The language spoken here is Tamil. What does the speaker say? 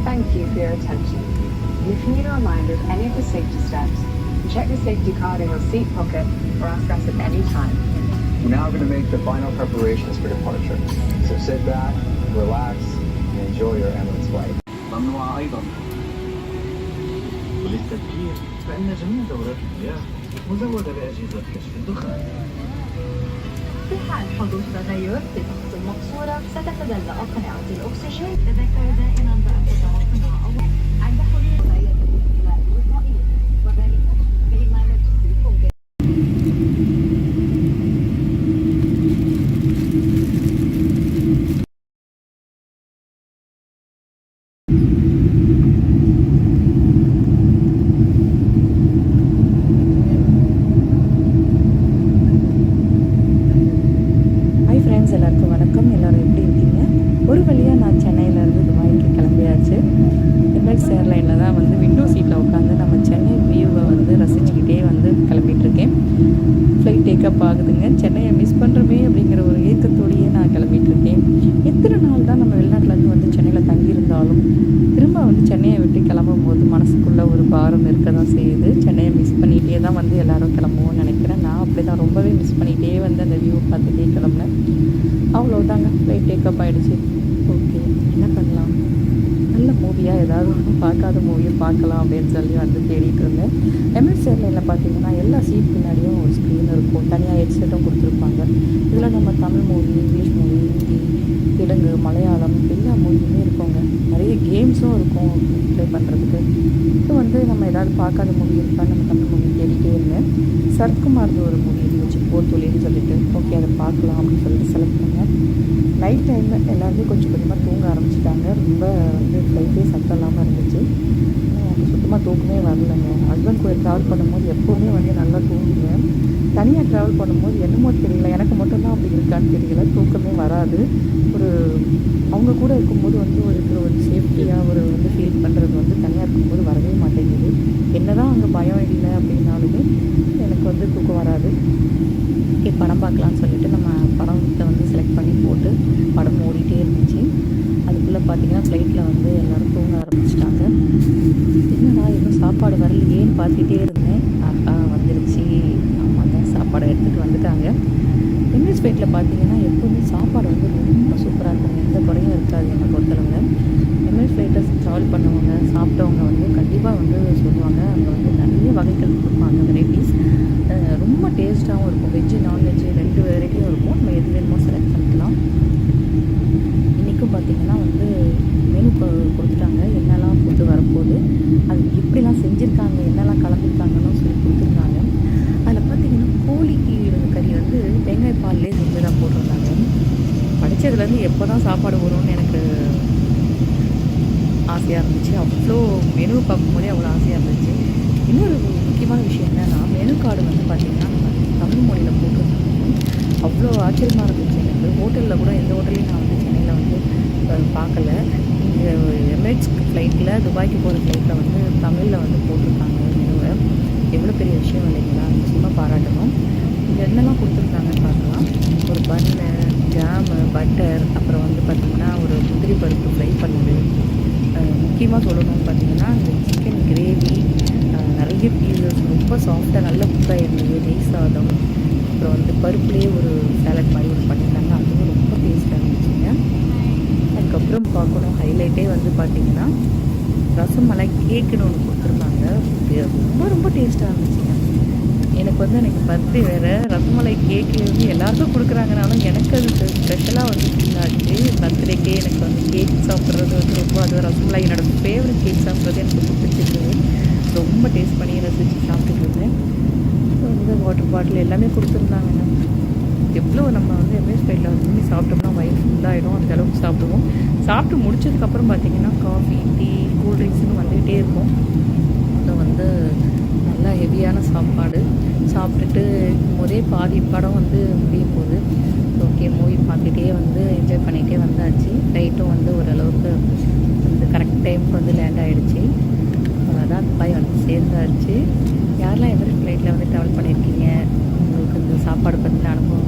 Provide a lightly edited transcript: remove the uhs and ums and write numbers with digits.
Thank you for your attention. And if you need a reminder of any of the safety steps, check the safety card in your seat pocket or ask us at any time. We're now going to make the final preparations for departure. So sit back, relax, and enjoy your Emirates flight. ممنوع أيضا. وللتذكير فإن جميع دورات المياه مزودة بأجهزة كشف الدخان. في حال حدوث تغير في طقس المقصورة ستتدلى قناعة الأكسجين. تذكر دائما بأن تتوقع أول عند حلول غاية الاختلاء الوقائي وذلك بإمالة التليفون. எல்லாருக்கும் வணக்கம். எல்லோரும் எப்படி இருக்கீங்க? ஒரு வழியாக நான் சென்னையிலேருந்து துபாய்க்கு கிளம்பியாச்சு. எமிரேட்ஸ் ஏர்லைனில் தான் வந்து விண்டோ சீட்டில் உட்காந்து நம்ம சென்னை வியூவை வந்து ரசிச்சுக்கிட்டே வந்து கிளம்பிகிட்ருக்கேன். ஃப்ளைட் டேக்கப் ஆகுதுங்க. சென்னையை மிஸ் பண்ணுறமே அப்படிங்கிற ஒரு ஏக்கத்தோடையே நான் கிளம்பிகிட்ருக்கேன். எத்தனை நாள் தான் நம்ம வெளிநாட்டிலேருந்து வந்து சென்னையில் தங்கியிருந்தாலும் திரும்ப வந்து சென்னையை விட்டு கிளம்பும் போது மனசுக்குள்ளே ஒரு பாரம் இருக்க தான் செய்யுது. சென்னையை மிஸ் பண்ணிகிட்டே தான் வந்து எல்லோரும் கிளம்புவோம்னு நினைக்கிறேன். நான் அப்படி தான் ரொம்பவே மிஸ் பண்ணிகிட்டே வந்து அந்த வியூ பார்த்துட்டே கிளம்புனேன். அவ்வளோதாங்க, ஃப்ளைட் டேக்கப் ஆகிடுச்சு. ஓகே, என்ன பண்ணலாம்? நல்ல மூவியாக ஏதாவது ஒன்று பார்க்காத மூவியை பார்க்கலாம் அப்படின்னு சொல்லி வந்து தேடிட்டு இருந்தேன். எமிரேட்ஸ் ஏர்லைனில் பார்த்தீங்கன்னா எல்லா சீட் பின்னாடியும் ஒரு ஸ்க்ரீன் இருக்கும். தனியாக ஹெட்செட்டும் கொடுத்துருப்பாங்க. இதில் நம்ம Tamil movie, English movie, Hindi, Telugu, Malayalam எல்லா மூவியுமே இருக்குங்க. நிறைய கேம்ஸும் இருக்கும் ப்ளே பண்ணுறதுக்கு. இப்போ வந்து நம்ம ஏதாவது பார்க்காத மூவி இருக்கான்னு நம்ம தமிழ் மூவி தேடிட்டே இருந்தேன். சரத்குமார்து ஒரு மூவி இருந்துச்சு, போர்த்தொழின்னு சொல்லிட்டு. ஓகே, அதை பார்க்கலாம் அப்படின்னு சொல்லிட்டு செலக்ட் பண்ணேன். நைட் டைமில் எல்லாருமே கொஞ்சம் கொஞ்சமாக தூங்க ஆரம்பிச்சிட்டாங்க. ரொம்ப வந்து ஃப்ளைட்டே சத்தம் இல்லாமல் இருந்துச்சு. எனக்கு சுத்தமாக தூக்கமே வரலைங்க. ஹஸ்பண்ட் கூட ட்ராவல் பண்ணும்போது எப்போவுமே வந்து நல்லா தூங்குவேன். தனியாக ட்ராவல் பண்ணும்போது என்னமோ தெரியல, எனக்கு மட்டும்தான் அப்படி இருக்கான்னு தெரியல, தூக்கமே வராது. ஒரு அவங்க கூட இருக்கும்போது வந்து ஒரு சேஃப்டியாக ஒரு வந்து ஃபீல் பண்ணுறது வந்து தனியாக இருக்கும்போது வரவே மாட்டேங்குது. என்ன தான் அங்கே பயம் இல்லை அப்படின்னாலுமே எனக்கு வந்து தூக்கம் வராது. படம் பார்க்கலான்னு சொல்லிட்டு நம்ம படத்தை வந்து செலக்ட் பண்ணி போட்டு படம் ஓடிட்டே இருந்துச்சு. அதுக்குள்ளே பார்த்திங்கன்னா ஃப்ளைட்டில் வந்து எல்லோரும் தூங்க ஆரம்பிச்சிட்டாங்க. என்னடா இன்னும் சாப்பாடு வரலையேன்னு பார்த்துக்கிட்டே இருந்தேன். வந்துருச்சு. ஆமாங்க, சாப்பாடை எடுத்துகிட்டு வந்துட்டாங்க. எமிரேட்ஸ் ஃப்ளைட்டில் பார்த்திங்கன்னா எப்போவுமே சாப்பாடு வந்து ரொம்ப சூப்பராக இருக்கும். எந்த குறையும் இருக்காது என்னை பொறுத்தளவுங்க. எமிரேட்ஸ் ஃப்ளைட்டில் ட்ராவல் பண்ணவங்க சாப்பிட்டவங்க வந்து கண்டிப்பாக வந்து சொல்லுவாங்க. அங்கே வந்து நிறைய வகைகள் கொடுப்பாங்க, வெரைட்டிஸ். ரொம்ப டேஸ்ட்டாகவும் இருக்கும். வெஜ்ஜு, நான்வெஜ்ஜு 2 வெரைட்டியும் இருக்கும். நம்ம எது வேணுமோ செலக்ட் பண்ணிக்கலாம். இன்றைக்கும் பார்த்திங்கன்னா வந்து மெனு கொடுத்துட்டாங்க. என்னெல்லாம் ஃபுட்டு வரப்போகுது, அது எப்படிலாம் செஞ்சுருக்காங்க, என்னெல்லாம் கலந்துருக்காங்கன்னு சொல்லி கொடுத்துருந்தாங்க. அதில் பார்த்திங்கன்னா கோழிக்கு கறி வந்து வெங்காய பால்லே செஞ்சு தான் போட்டிருந்தாங்க. படித்ததுலேருந்து எப்போ தான் சாப்பாடு வரும்னு எனக்கு ஆசையாக இருந்துச்சு. அவ்வளோ மெனு பார்க்கும்போதே அவ்வளோ ஆசையாக இருந்துச்சு. இன்னொரு முக்கியமான விஷயம் என்னென்னா, மெனு கார்டு வந்து பார்த்திங்கன்னா நம்ம தமிழ் மொழியில் போட்டிருந்தாங்க. அவ்வளோ ஆச்சரியமாக இருந்துச்சு எனக்கு. ஹோட்டலில் கூட எந்த ஹோட்டலையும் நான் வந்து சென்னையில் வந்து பார்க்கல. இங்கே எமிரேட்ஸ் ஃப்ளைட்டில் துபாய்க்கு போகிற ஃப்ளைட்டில் வந்து தமிழில் வந்து போட்டிருக்காங்க மெனுவை. எவ்வளோ பெரிய விஷயம் இல்லைங்களா? நிச்சயமாக பாராட்டணும். இங்கே என்னெல்லாம் கொடுத்துருக்காங்கன்னு பார்க்கலாம். ஒரு பன்னு, ஜாமு, பட்டர், அப்புறம் வந்து பார்த்திங்கன்னா ஒரு முந்திரி பருப்பு ஃப்ரை பண்ணது. முக்கியமாக சொல்லணும்னு பார்த்திங்கன்னா இந்த சிக்கன் கிரேவி, நிறைய பீசஸ், ரொம்ப சாஃப்டாக நல்ல குக்காக இருந்தது. நெய் சாதம், அப்புறம் வந்து பருப்புலேயே ஒரு சேலட் மாதிரி ஒன்று பண்ணியிருந்தாங்க. அதுவும் ரொம்ப டேஸ்ட்டாக இருந்துச்சுங்க. அதுக்கப்புறம் பார்க்கணும் ஹைலைட்டே வந்து பார்த்திங்கன்னா ரசமலை கேக்குன்னு ஒன்று கொடுத்துருந்தாங்க. ரொம்ப ரொம்ப டேஸ்ட்டாக இருந்துச்சுங்க. எனக்கு வந்து எனக்கு பர்த்டே வேறு, ரசமலை கேக்கு வந்து எல்லாருக்கும் கொடுக்குறாங்கனாலும் எனக்கு அது ஸ்பெஷலாக வந்து ஃபீல் ஆச்சு. பர்த்டேக்கே எனக்கு வந்து கேக் சாப்பிட்றது வந்து ரொம்ப, அது ரசமலை என்னோடய ஃபேவரட் கேக் சாப்பிட்றது எனக்கு ரொம்ப பிடிச்சிருந்தது. ரொம்ப டேஸ்ட் பண்ணி ரசித்து சாப்பிட்டுட்டு இருந்தேன். வந்து வாட்டர் பாட்டில் எல்லாமே கொடுத்துருந்தாங்கங்க. எவ்வளோ நம்ம வந்து எம்எஸ் ஃப்ளைட்டில் வந்து சாப்பிட்டோம்னா வயிறு ஃபுல்லாகிடும், அந்த அளவுக்கு சாப்பிடுவோம். சாப்பிட்டு முடிச்சதுக்கப்புறம் பார்த்திங்கன்னா காஃபி, டீ, கூல்ட்ரிங்க்ஸ்னு வந்துகிட்டே இருக்கும். அது வந்து நல்லா ஹெவியான சாப்பாடு சாப்பிட்டுட்டு போதே பாதி படம் வந்து முடியும் போது ஓகே மூவி பார்த்துட்டே வந்து என்ஜாய் பண்ணிகிட்டே வந்தாச்சு. ஃப்ளைட்டும் வந்து ஓரளவுக்கு வந்து கரெக்ட் டைமுக்கு வந்து லேண்ட் ஆகிடுச்சு. அதான் துபாய் வந்து சேர்ந்தாச்சு. யாரெல்லாம் எமிரேட்ஸ் ஃப்ளைட்டில் வந்து ட்ராவல் பண்ணியிருக்கீங்க, உங்களுக்கு இந்த சாப்பாடு பற்றின அனுபவம்